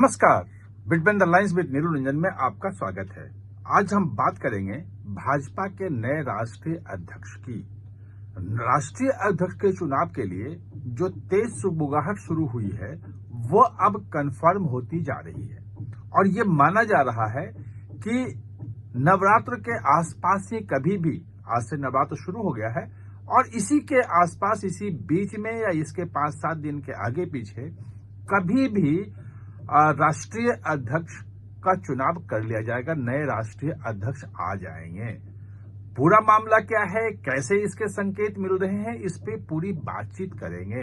नमस्कार, between the lines with Neeru Ranjan में आपका स्वागत है। आज हम बात करेंगे भाजपा के नए राष्ट्रीय अध्यक्ष की। राष्ट्रीय अध्यक्ष के चुनाव के लिए जो तेज सुगबुगाहट शुरू हुई है वो अब कंफर्म होती जा रही है और ये माना जा रहा है कि नवरात्र के आसपास ही कभी भी, आज से नवरात्र शुरू हो गया है और इसी के आसपास, इसी बीच में या इसके 5-7 दिन के आगे पीछे कभी भी राष्ट्रीय अध्यक्ष का चुनाव कर लिया जाएगा। नए राष्ट्रीय अध्यक्ष आ जाएंगे। पूरा मामला क्या है, कैसे इसके संकेत मिल रहे हैं, इस पे पूरी बातचीत करेंगे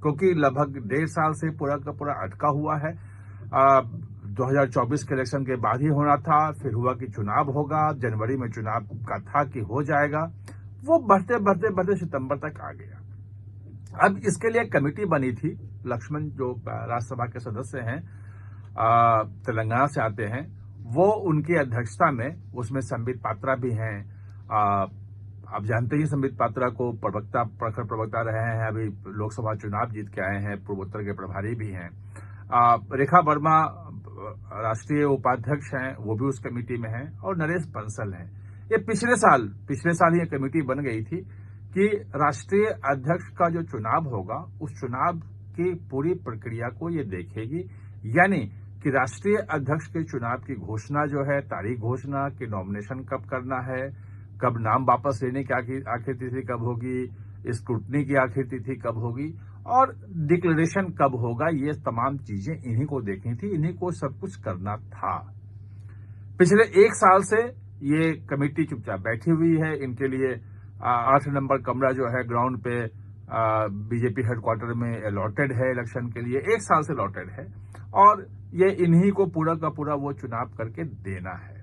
क्योंकि लगभग 1.5 साल से पूरा का पूरा अटका हुआ है। 2024 के इलेक्शन के बाद ही होना था, फिर हुआ कि चुनाव होगा, जनवरी में चुनाव का था कि हो जाएगा, वो बढ़ते बढ़ते बढ़ते सितंबर तक आ गया। अब इसके लिए कमेटी बनी थी। लक्ष्मण जो राज्यसभा के सदस्य हैं, तेलंगाना से आते हैं, वो उनकी अध्यक्षता में, उसमें संबित पात्रा भी हैं। आप जानते ही संबित पात्रा को प्रखर प्रवक्ता रहे हैं, अभी लोकसभा चुनाव जीत के आए हैं, पूर्वोत्तर के प्रभारी भी हैं। रेखा वर्मा राष्ट्रीय उपाध्यक्ष हैं, वो भी उस कमेटी में हैं, और नरेश बंसल हैं। ये पिछले साल ये कमेटी बन गई थी कि राष्ट्रीय अध्यक्ष का जो चुनाव होगा उस चुनाव की पूरी प्रक्रिया को ये देखेगी, यानी कि राष्ट्रीय अध्यक्ष के चुनाव की घोषणा जो है, तारीख घोषणा कि नॉमिनेशन कब करना है, कब नाम वापस लेने की आखिर तिथि कब होगी, स्क्रूटनी की आखिर तिथि कब होगी और डिक्लेरेशन कब होगा, ये तमाम चीजें इन्हीं को देखनी थी, इन्हीं को सब कुछ करना था। पिछले 1 साल से ये कमेटी चुपचाप बैठी हुई है। इनके लिए 8 नंबर कमरा जो है ग्राउंड पे बीजेपी हेडक्वार्टर में अलॉटेड है इलेक्शन के लिए, 1 साल से अलॉटेड है और ये इन्हीं को पूरा का पूरा वो चुनाव करके देना है।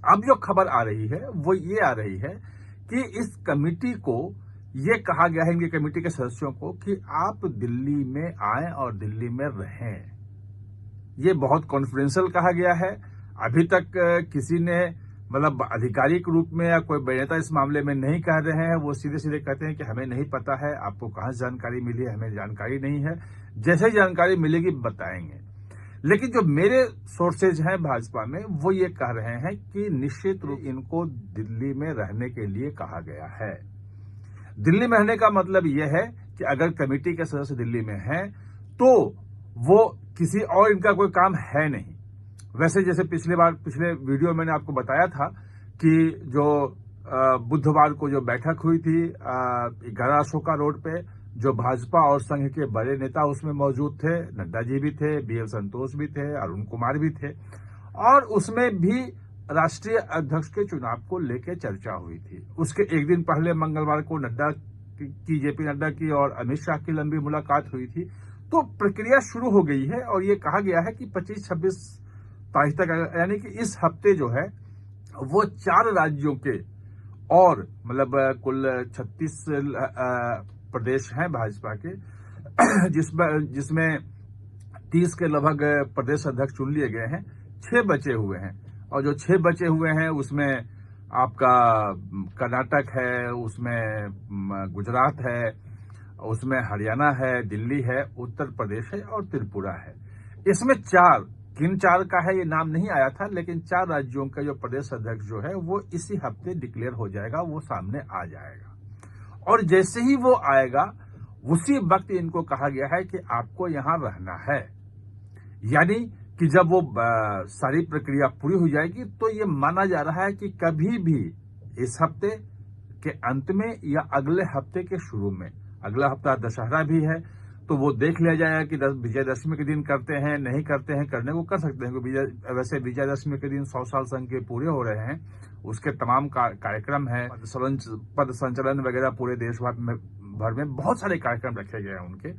अब जो खबर आ रही है वो ये आ रही है कि इस कमेटी को ये कहा गया है, इनकी कमेटी के सदस्यों को, कि आप दिल्ली में आएं और दिल्ली में रहें। ये बहुत कॉन्फिडेंशियल कहा गया है। अभी तक किसी ने, मतलब आधिकारिक रूप में या कोई अभिनेता इस मामले में नहीं कह रहे हैं। वो सीधे सीधे कहते हैं कि हमें नहीं पता है, आपको कहां से जानकारी मिली है, हमें जानकारी नहीं है, जैसे जानकारी मिलेगी बताएंगे। लेकिन जो मेरे सोर्सेज हैं भाजपा में, वो ये कह रहे हैं कि निश्चित रूप इनको दिल्ली में रहने के लिए कहा गया है। दिल्ली में रहने का मतलब यह है कि अगर कमेटी के सदस्य दिल्ली में हैं तो वो किसी और, इनका कोई काम है नहीं। वैसे जैसे पिछले वीडियो मैंने आपको बताया था कि जो बुधवार को जो बैठक हुई थी 11 अशोका रोड पे, जो भाजपा और संघ के बड़े नेता उसमें मौजूद थे, नड्डा जी भी थे, BL संतोष भी थे, अरुण कुमार भी थे, और उसमें भी राष्ट्रीय अध्यक्ष के चुनाव को लेकर चर्चा हुई थी। उसके एक दिन पहले मंगलवार को JP नड्डा की और अमित शाह की लंबी मुलाकात हुई थी। तो प्रक्रिया शुरू हो गई है और ये कहा गया है कि 25-26 तारीख तक, यानी कि इस हफ्ते जो है वो 4 राज्यों के, और मतलब कुल 36 प्रदेश हैं भाजपा के, जिसमें 30 के लगभग प्रदेश अध्यक्ष चुन लिए गए हैं, 6 बचे हुए हैं। और जो 6 बचे हुए हैं उसमें आपका कर्नाटक है, उसमें गुजरात है, उसमें हरियाणा है, दिल्ली है, उत्तर प्रदेश है और त्रिपुरा है। इसमें 4, किन 4 का है ये नाम नहीं आया था, लेकिन 4 राज्यों का जो प्रदेश अध्यक्ष जो है वो इसी हफ्ते डिक्लेयर हो जाएगा, वो सामने आ जाएगा। और जैसे ही वो आएगा उसी वक्त इनको कहा गया है कि आपको यहां रहना है। यानी कि जब वो सारी प्रक्रिया पूरी हो जाएगी तो ये माना जा रहा है कि कभी भी इस हफ्ते के अंत में या अगले हफ्ते के शुरू में, अगला हफ्ता दशहरा भी है, तो वो देख लिया जाएगा कि विजयदशमी के दिन करते हैं, नहीं करते हैं, करने को कर सकते हैं। वैसे विजयदशमी के दिन 100 साल संघ के पूरे हो रहे हैं, उसके तमाम कार्यक्रम हैं, पद संचलन वगैरह पूरे देश भर में बहुत सारे कार्यक्रम रखे गए हैं उनके।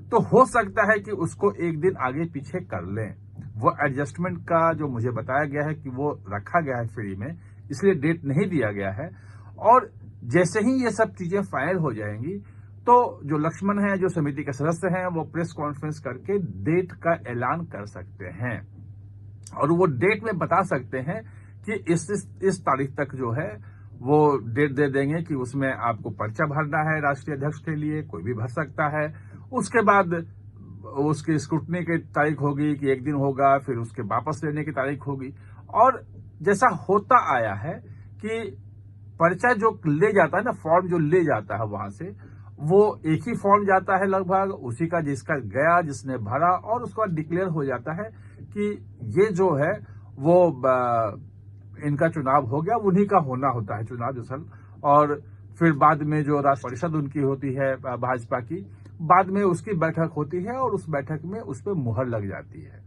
तो हो सकता है कि उसको एक दिन आगे पीछे कर लें। वो एडजस्टमेंट का जो मुझे बताया गया है कि वो रखा गया है फ्री में, इसलिए डेट नहीं दिया गया है। और जैसे ही ये सब चीजें फाइनल हो जाएंगी तो जो लक्ष्मण है, जो समिति के सदस्य हैं, वो प्रेस कॉन्फ्रेंस करके डेट का ऐलान कर सकते हैं और वो डेट में बता सकते हैं कि इस तारीख तक जो है वो डेट दे देंगे कि उसमें आपको पर्चा भरना है राष्ट्रीय अध्यक्ष के लिए, कोई भी भर सकता है। उसके बाद उसकी स्क्रूटनी की तारीख होगी कि एक दिन होगा, फिर उसके वापस लेने की तारीख होगी। और जैसा होता आया है कि पर्चा जो ले जाता है ना, फॉर्म जो ले जाता है वहां से, वो एक ही फॉर्म जाता है लगभग उसी का, जिसका गया, जिसने भरा, और उसके बाद डिक्लेयर हो जाता है कि ये जो है वो इनका चुनाव हो गया, उन्हीं का होना होता है चुनाव दरअसल। और फिर बाद में जो राष्ट्र परिषद उनकी होती है भाजपा की, बाद में उसकी बैठक होती है और उस बैठक में उस पर मुहर लग जाती है।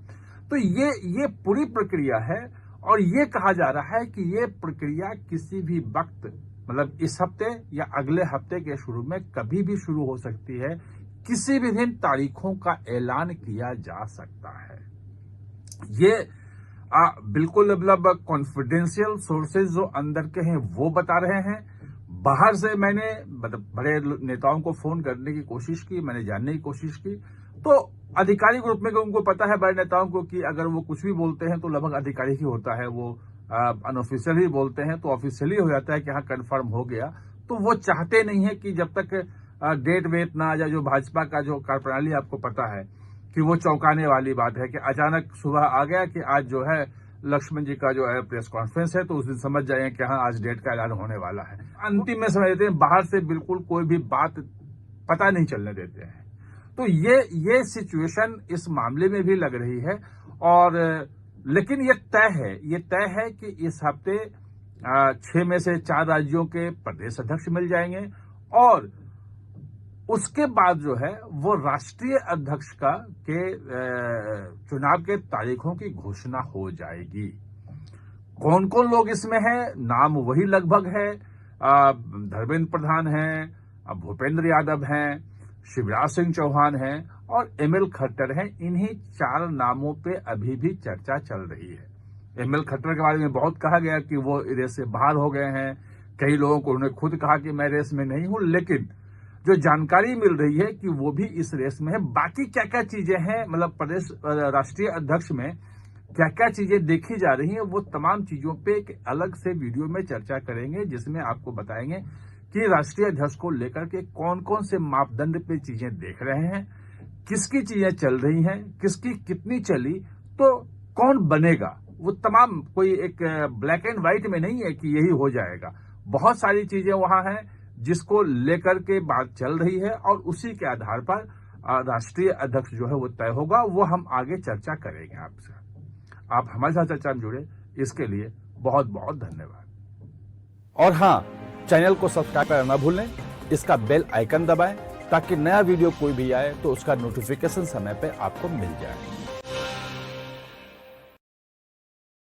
तो ये पूरी प्रक्रिया है। और ये कहा जा रहा है कि ये प्रक्रिया किसी भी वक्त, मतलब इस हफ्ते या अगले हफ्ते के शुरू में कभी भी शुरू हो सकती है। किसी भी दिन तारीखों का ऐलान किया जा सकता है। ये बिल्कुल मतलब कॉन्फिडेंशियल सोर्सेज जो अंदर के हैं वो बता रहे हैं। बाहर से मैंने मतलब बड़े नेताओं को फोन करने की कोशिश की, मैंने जानने की कोशिश की, तो अधिकारी ग्रुप में उनको पता है बड़े नेताओं को कि अगर वो कुछ भी बोलते हैं तो लगभग अधिकारी ही होता है, वो अनऑफिशियल ही बोलते हैं तो ऑफिशियली हो जाता है कि हाँ कन्फर्म हो गया। तो वो चाहते नहीं है कि जब तक डेट वेट ना आ जाए। जो भाजपा का जो कार्यप्रणाली आपको पता है कि वो चौंकाने वाली बात है कि अचानक सुबह आ गया कि आज जो है लक्ष्मण जी का जो है प्रेस कॉन्फ्रेंस है, तो उस दिन समझ जाएंगे कि हाँ आज डेट का ऐलान होने वाला है। अंतिम में समझ लेते हैं, बाहर से बिल्कुल कोई भी बात पता नहीं चलने देते हैं। तो ये सिचुएशन इस मामले में भी लग रही है। और लेकिन ये तय है कि इस हफ्ते 6 में से 4 राज्यों के प्रदेश अध्यक्ष मिल जाएंगे और उसके बाद जो है वो राष्ट्रीय अध्यक्ष के चुनाव के तारीखों की घोषणा हो जाएगी। कौन कौन लोग इसमें हैं, नाम वही लगभग है। धर्मेंद्र प्रधान हैं, भूपेंद्र यादव हैं, शिवराज सिंह चौहान हैं और एमएल खट्टर हैं। इन्हीं 4 नामों पे अभी भी चर्चा चल रही है। एमएल खट्टर के बारे में बहुत कहा गया कि वो रेस से बाहर हो गए हैं। कई लोगों को उन्होंने खुद कहा कि मैं रेस में नहीं हूं, लेकिन जो जानकारी मिल रही है कि वो भी इस रेस में है। बाकी क्या क्या चीजें हैं, मतलब प्रदेश राष्ट्रीय अध्यक्ष में क्या क्या चीजें देखी जा रही हैं, वो तमाम चीजों पे एक अलग से वीडियो में चर्चा करेंगे, जिसमें आपको बताएंगे कि राष्ट्रीय अध्यक्ष को लेकर के कौन कौन से मापदंड पे चीजें देख रहे हैं, किसकी चीजें चल रही हैं, किसकी कितनी चली, तो कौन बनेगा। वो तमाम कोई एक ब्लैक एंड व्हाइट में नहीं है कि यही हो जाएगा। बहुत सारी चीजें वहां हैं जिसको लेकर के बात चल रही है और उसी के आधार पर राष्ट्रीय अध्यक्ष जो है वो तय होगा। वो हम आगे चर्चा करेंगे आपसे। आप हमारे साथ चर्चा में जुड़े, इसके लिए बहुत बहुत धन्यवाद। और हाँ, चैनल को सब्सक्राइब करना ना भूलें, इसका बेल आइकन दबाएं ताकि नया वीडियो कोई भी आए तो उसका नोटिफिकेशन समय पे आपको मिल जाए।